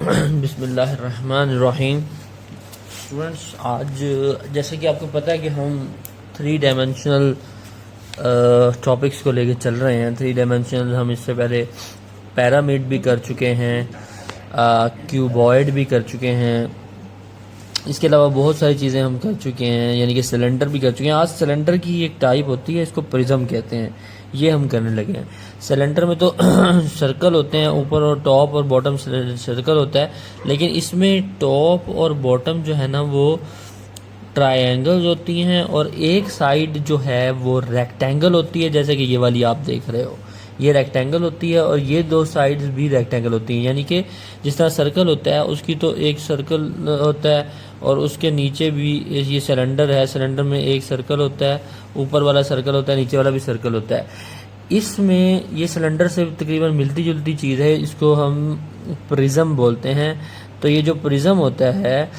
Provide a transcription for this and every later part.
बिस्मिल्लाहिर्रहमानिर्रहीम। स्टूडेंट्स, आज जैसे कि आपको पता है कि हम 3 डायमेंशनल टॉपिक्स को लेके चल रहे हैं। 3 डायमेंशनल हम इससे पहले पैरामिड भी कर चुके हैं, क्यूबॉइड भी कर चुके हैं, इसके अलावा बहुत सारी चीज़ें हम कर चुके हैं, यानी कि सिलेंडर भी कर चुके हैं। आज सिलेंडर की एक टाइप होती है, इसको प्रिज्म कहते हैं, ये हम करने लगे हैं। सिलेंडर में तो सर्कल होते हैं, ऊपर और टॉप और बॉटम सर्कल होता है, लेकिन इसमें टॉप और बॉटम जो है ना वो ट्रायंगल्स होती हैं और एक साइड जो है वो रेक्टेंगल होती है, जैसे कि ये वाली आप देख रहे हो, ये रेक्टेंगल होती है और ये दो साइड्स भी रेक्टेंगल होती हैं। यानी कि जिस तरह सर्कल होता है उसकी तो एक सर्कल होता है और उसके नीचे भी ये सिलेंडर है, सिलेंडर में एक सर्कल होता है, ऊपर वाला सर्कल होता है, नीचे वाला भी सर्कल होता है। इसमें ये सिलेंडर से तकरीबन मिलती जुलती चीज़ है, इसको हम प्रिज्म बोलते हैं। तो ये जो प्रिज्म होता है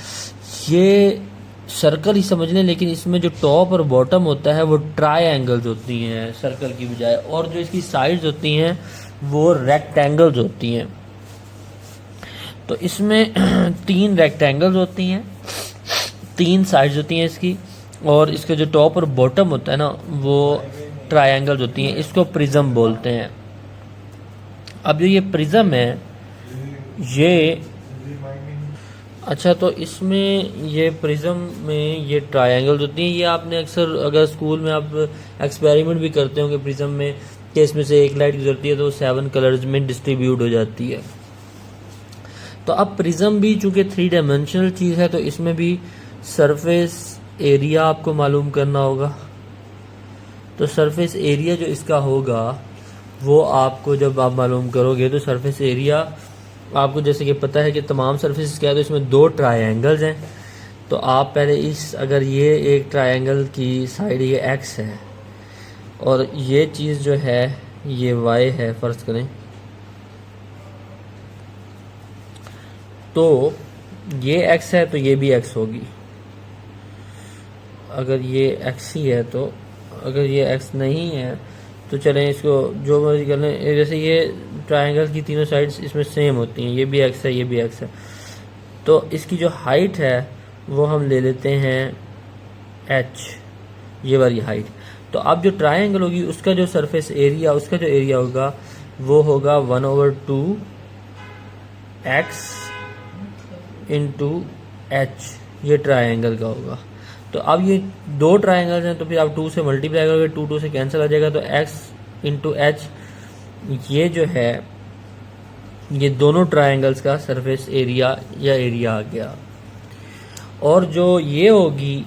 ये सर्कल ही समझ लें, लेकिन इसमें जो टॉप और बॉटम होता है वो ट्रायंगल्स होती हैं सर्कल की बजाय, और जो इसकी साइड्स होती हैं वो रेक्टेंगल्स होती हैं। तो इसमें 3 रेक्टेंगल्स होती हैं, 3 साइड्स होती हैं इसकी, और इसका जो टॉप और बॉटम होता है ना वो ट्रायंगल्स होती हैं। इसको प्रिज्म बोलते हैं। अब जो ये प्रिज्म है ये अच्छा, तो इसमें ये प्रिज्म में ये ट्रायंगल्स होती हैं। ये आपने अक्सर अगर स्कूल में आप एक्सपेरिमेंट भी करते होंगे प्रिज्म में, कि इसमें से एक लाइट गुजरती है तो 7 कलर्स में डिस्ट्रीब्यूट हो जाती है। तो अब प्रिज्म भी चूंकि 3 डायमेंशनल चीज़ है तो इसमें भी सरफेस एरिया आपको मालूम करना होगा। तो सरफेस एरिया जो इसका होगा वो आपको जब आप मालूम करोगे तो सरफेस एरिया आपको जैसे कि पता है कि तमाम सरफेस क्या है, तो इसमें 2 ट्रायंगल्स हैं। तो आप पहले इस अगर ये एक ट्रायंगल की साइड ये एक्स है और ये चीज़ जो है ये वाई है फ़र्ज़ करें, तो ये एक्स है तो ये भी एक्स होगी। अगर ये एक्स ही है तो, अगर ये एक्स नहीं है तो चलें इसको जो मर्जी कर लें। जैसे ये ट्रायंगल की तीनों साइड्स इसमें सेम होती हैं, ये भी एक्स है ये भी एक्स है, तो इसकी जो हाइट है वो हम ले लेते हैं एच, ये वाली हाइट। तो अब जो ट्रायंगल होगी उसका जो सरफेस एरिया, उसका जो एरिया होगा वो होगा 1/2 एक्स इंटू एच, ये ट्रायंगल का होगा। तो अब ये 2 ट्रायंगल्स हैं तो फिर आप 2 से मल्टीप्लाई करोगे, 2 से कैंसिल आ जाएगा, तो x इंटू एच ये जो है ये दोनों ट्रायंगल्स का सरफेस एरिया या एरिया आ गया। और जो ये होगी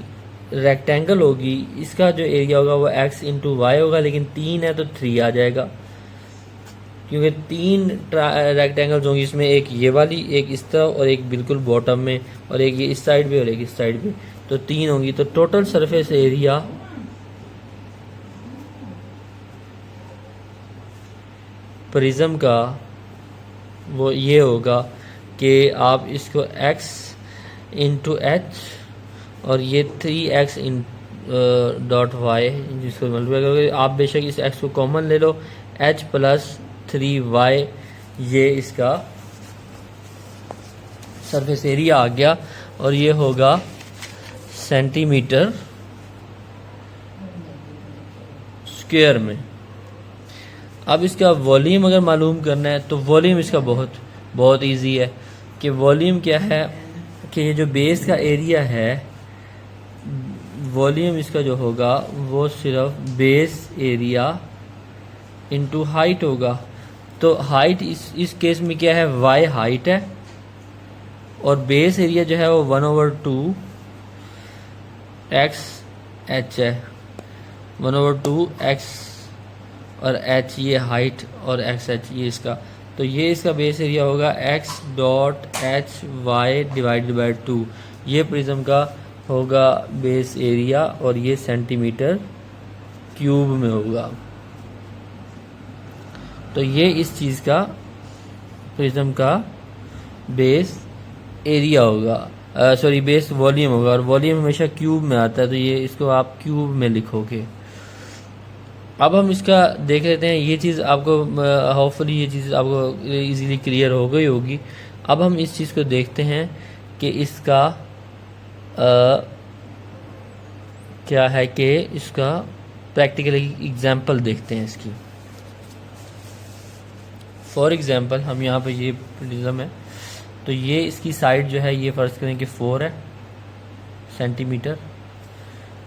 रेक्टेंगल होगी, इसका जो एरिया होगा वो x इंटू वाई होगा, लेकिन 3 है तो 3 आ जाएगा, क्योंकि 3 रेक्टेंगल्स होंगी। इसमें एक ये वाली, एक इस तरफ और एक बिल्कुल बॉटम में, और एक ये इस साइड पे और एक इस साइड पे, तो 3 होंगी। तो टोटल सरफेस एरिया प्रिज्म का वो ये होगा कि आप इसको x इंटू एच और ये 3x डॉट वाई जिसको मल्टीप्लाई करोगे, आप बेशक इस x को कॉमन ले लो, h प्लस 3y ये इसका सरफेस एरिया आ गया, और ये होगा सेंटीमीटर स्क्वायर में। अब इसका वॉल्यूम अगर मालूम करना है तो वॉल्यूम इसका बहुत इजी है। कि वॉल्यूम क्या है कि ये जो बेस का एरिया है, वॉल्यूम इसका जो होगा वो सिर्फ बेस एरिया इंटू हाइट होगा। तो हाइट इस केस में क्या है, y हाइट है और बेस एरिया जो है वो 1/2 एक्स एच है, 1/2 एक्स और एच ये हाइट और एक्स एच ये इसका, तो ये इसका बेस एरिया होगा X dot H Y divided by 2। ये प्रिज्म का होगा बेस एरिया और ये सेंटीमीटर क्यूब में होगा। तो ये इस चीज़ का प्रिज्म का बेस एरिया होगा, सॉरी बेस वॉल्यूम होगा, और वॉल्यूम हमेशा क्यूब में आता है, तो ये इसको आप क्यूब में लिखोगे। अब हम इसका देख लेते हैं। ये चीज़ आपको होपफुली ये चीज़ आपको इजीली क्लियर हो गई होगी। अब हम इस चीज़ को देखते हैं कि इसका क्या है कि इसका प्रैक्टिकल एग्जांपल देखते हैं इसकी। फॉर एग्जांपल हम यहाँ पे ये प्रिज्म है, तो ये इसकी साइड जो है ये फ़र्ज़ करें कि 4 है सेंटीमीटर,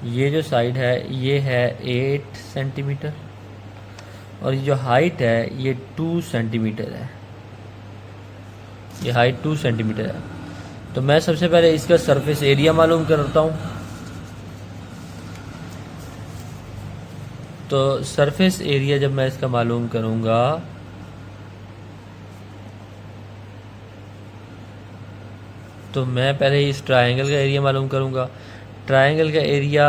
ये जो साइड है ये है 8 सेंटीमीटर, और ये जो हाइट है ये 2 सेंटीमीटर है, ये हाइट 2 सेंटीमीटर है। तो मैं सबसे पहले इसका सरफेस एरिया मालूम करता हूँ। तो सरफेस एरिया जब मैं इसका मालूम करूँगा तो मैं पहले इस ट्रायंगल का एरिया मालूम करूँगा। ट्रायंगल का एरिया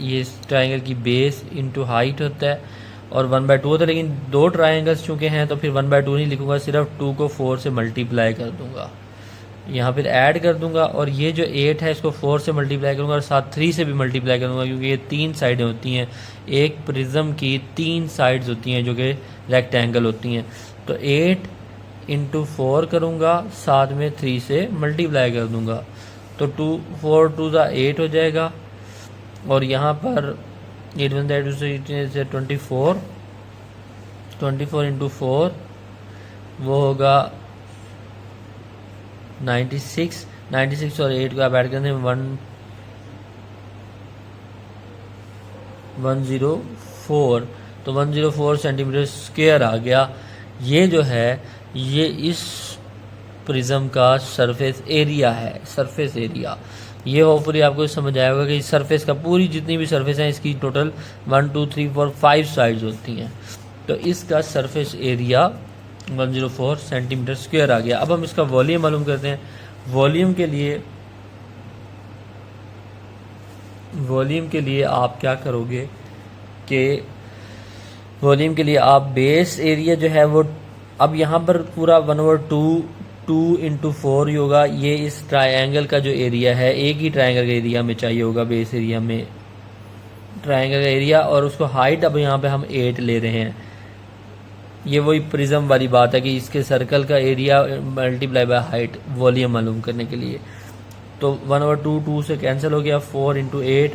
ये इस ट्रायंगल की बेस इंटू हाइट होता है और 1/2 होता है, लेकिन 2 ट्रायंगल्स चूँकि हैं तो फिर 1/2 नहीं लिखूँगा, सिर्फ 2 को 4 से मल्टीप्लाई कर दूँगा, यहाँ फिर ऐड कर दूँगा, और ये जो 8 है इसको 4 से मल्टीप्लाई करूँगा और साथ 3 से भी मल्टीप्लाई करूँगा, क्योंकि ये 3 साइडें होती हैं, एक प्रिज्म की 3 साइड्स होती हैं जो कि रेक्टेंगल होती हैं। तो 8 इंटू 4 करूँगा, साथ में 3 से मल्टीप्लाई कर दूँगा, तो 4 2 8 हो जाएगा, और यहाँ पर 8 1 से 24 इंटू 4 वो होगा 96 और 8 को आप ऐड करते हैं 104, तो 104 सेंटीमीटर स्क्वायर आ गया। ये जो है ये इस प्रिज्म का सरफेस एरिया है, सरफेस एरिया। ये होपफुली आपको समझ आया होगा कि इस सरफेस का पूरी जितनी भी सरफेस है इसकी टोटल 1 2 3 4 5 साइड्स होती हैं, तो इसका सरफेस एरिया 104 सेंटीमीटर स्क्वायर आ गया। अब हम इसका वॉल्यूम मालूम करते हैं। वॉल्यूम के लिए आप क्या करोगे कि वॉल्यूम के लिए आप बेस एरिया जो है वो, अब यहाँ पर पूरा 1/2 इंटू 4 ही होगा। ये इस ट्रायंगल का जो एरिया है, एक ही ट्रायंगल का एरिया में चाहिए होगा, बेस एरिया में ट्रायंगल का एरिया, और उसको हाइट अब यहाँ पे हम 8 ले रहे हैं। ये वही प्रिज्म वाली बात है कि इसके सर्कल का area multiply by height, volume मालूम करने के लिए। तो 1/2 2 से कैंसिल हो गया, 4 इंटू 8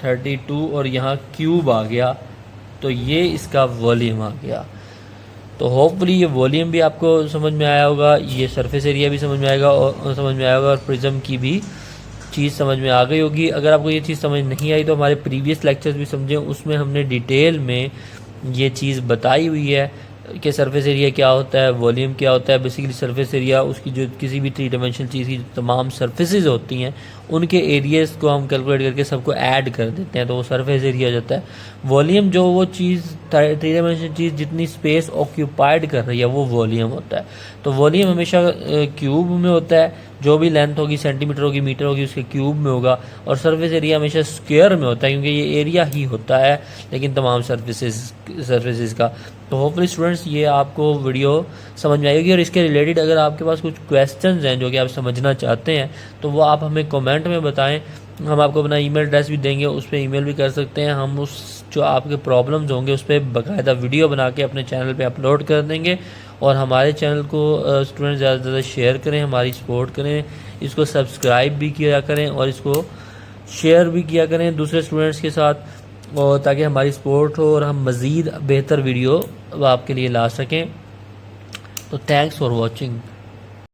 32, और यहाँ क्यूब आ गया, तो ये इसका वॉल्यूम आ गया। तो होपफुली ये वॉल्यूम भी आपको समझ में आया होगा, ये सरफेस एरिया भी समझ में आएगा और प्रिज्म की भी चीज़ समझ में आ गई होगी। अगर आपको ये चीज़ समझ नहीं आई तो हमारे प्रीवियस लेक्चर्स भी समझें, उसमें हमने डिटेल में ये चीज़ बताई हुई है कि सरफेस एरिया क्या होता है, वॉल्यूम क्या होता है। बेसिकली सरफेस एरिया उसकी जो किसी भी 3 डायमेंशनल चीज़ की तमाम सरफेसेज होती हैं उनके एरियाज़ को हम कैलकुलेट करके सबको ऐड कर देते हैं, तो वो सरफेस एरिया हो जाता है। वॉल्यूम जो वो चीज़ 3 डायमेंशनल चीज़ जितनी स्पेस ऑक्यूपाइड कर रही है वो वॉल्यूम होता है। तो वॉल्यूम हमेशा क्यूब में होता है, जो भी लेंथ होगी, सेंटीमीटर होगी, मीटर होगी, उसके क्यूब में होगा, और सरफेस एरिया हमेशा स्क्वायर में होता है, क्योंकि ये एरिया ही होता है लेकिन तमाम सरफेसेस का। तो होपफुली स्टूडेंट्स ये आपको वीडियो समझ में आएगी, और इसके रिलेटेड अगर आपके पास कुछ क्वेश्चंस हैं जो कि आप समझना चाहते हैं तो वो आप हमें कमेंट में बताएं। हम आपको अपना ईमेल एड्रेस भी देंगे, उस पर ईमेल भी कर सकते हैं। हम उस जो आपके प्रॉब्लम्स होंगे उस पर बाकायदा वीडियो बना के अपने चैनल पे अपलोड कर देंगे। और हमारे चैनल को स्टूडेंट ज़्यादा से ज़्यादा शेयर करें, हमारी सपोर्ट करें, इसको सब्सक्राइब भी किया करें और इसको शेयर भी किया करें दूसरे स्टूडेंट्स के साथ, और ताकि हमारी सपोर्ट हो और हम मज़ीद बेहतर वीडियो आपके लिए ला सकें। तो थैंक्स फॉर वॉचिंग।